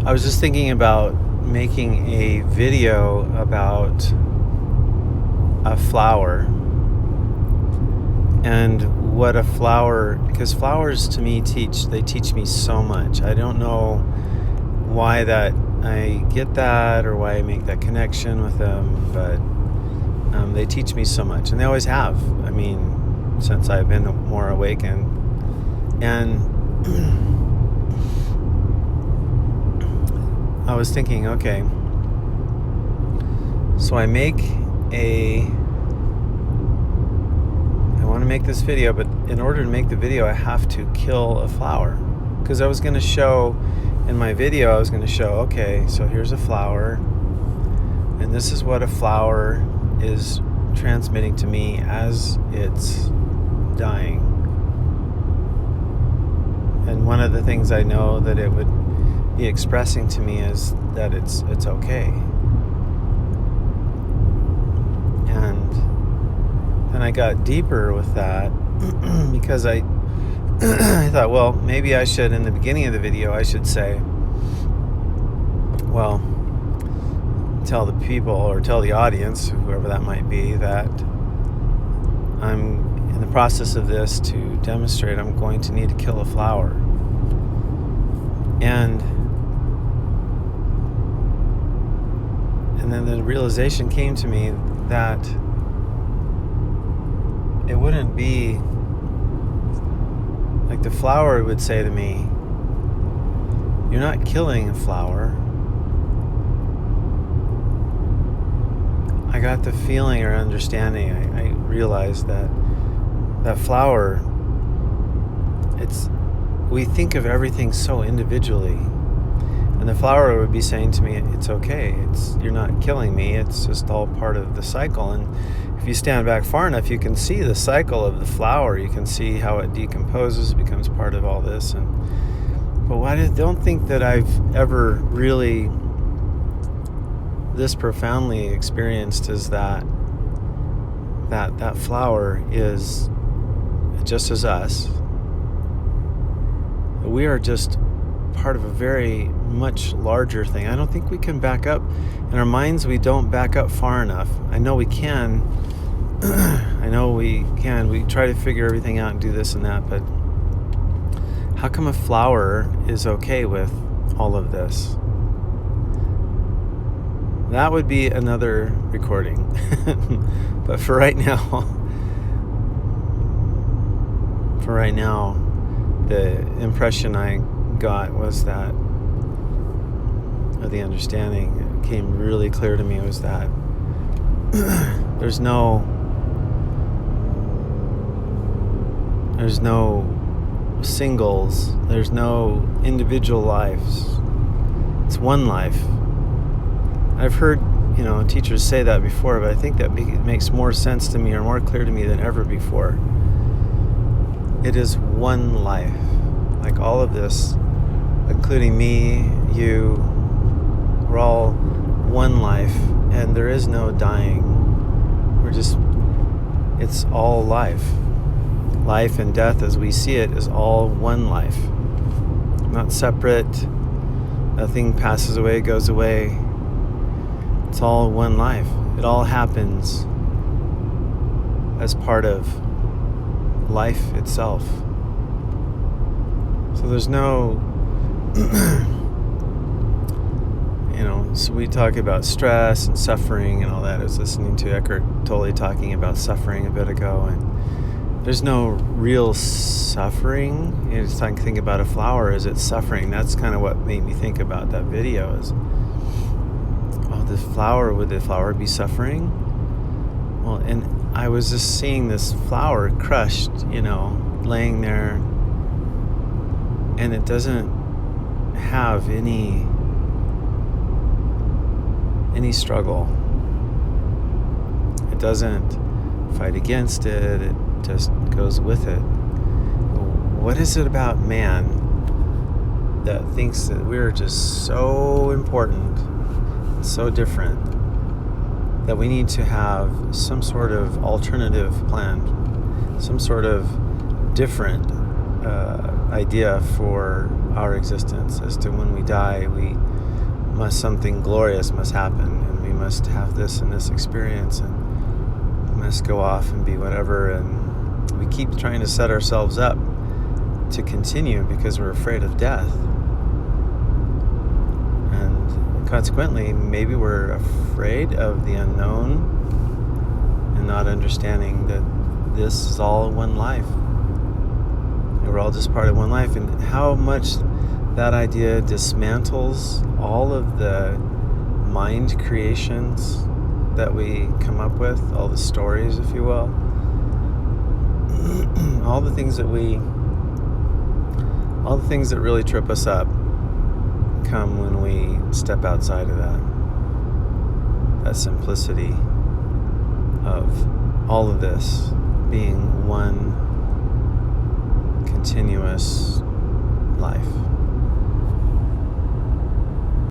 I was just thinking about making a video about a flower and what a flower, because flowers to me they teach me so much. I don't know why that I get that or why I make that connection with them, but they teach me so much, and they always have. I mean, since I've been more awakened. And I was thinking, okay, so I want to make this video, but in order to make the video, I have to kill a flower. Because I was going to show, in my video, okay, so here's a flower, and this is what a flower is transmitting to me as it's dying. And one of the things I know that it would be expressing to me is that it's okay. And then I got deeper with that because I thought, well, maybe I should, in the beginning of the video, I should say, well, tell the people or tell the audience, whoever that might be, that I'm in the process of this to demonstrate I'm going to need to kill a flower. And then the realization came to me that it wouldn't be like the flower would say to me, you're not killing a flower. I got the feeling or understanding, I realized that flower, we think of everything so individually. And the flower would be saying to me, it's okay, you're not killing me, it's just all part of the cycle. And if you stand back far enough, you can see the cycle of the flower. You can see how it decomposes, becomes part of all this. But I don't think that I've ever really this profoundly experienced is that flower is just as us. We are just part of a very much larger thing. I don't think we can back up. In our minds, we don't back up far enough. I know we can. We try to figure everything out and do this and that, but how come a flower is okay with all of this? That would be another recording. But for right now, the impression I got was that, or the understanding that came really clear to me was that there's no singles, there's no individual lives. It's one life. I've heard, teachers say that before, but I think that makes more sense to me or more clear to me than ever before. It is one life. Like all of this, including me, you, we're all one life, and there is no dying. It's all life. Life and death as we see it is all one life. Not separate. Nothing passes away, goes away. It's all one life. It all happens as part of life itself. So there's no, so we talk about stress and suffering and all that. I was listening to Eckhart Tolle talking about suffering a bit ago, and there's no real suffering. It's like think about a flower, is it suffering? That's kind of what made me think about that video is, would the flower be suffering? Well, and I was just seeing this flower crushed, laying there, and it doesn't have any struggle. It doesn't fight against it. It just goes with it. What is it about man that thinks that we're just so important, so different, that we need to have some sort of alternative plan, some sort of different idea for our existence, as to when we die, we something glorious must happen, and we must have this and this experience, and we must go off and be whatever, and we keep trying to set ourselves up to continue because we're afraid of death. And consequently, maybe we're afraid of the unknown and not understanding that this is all one life. And we're all just part of one life, and how much that idea dismantles all of the mind creations that we come up with, all the stories, if you will, all the things that really trip us up come when we step outside of that simplicity of all of this being one continuous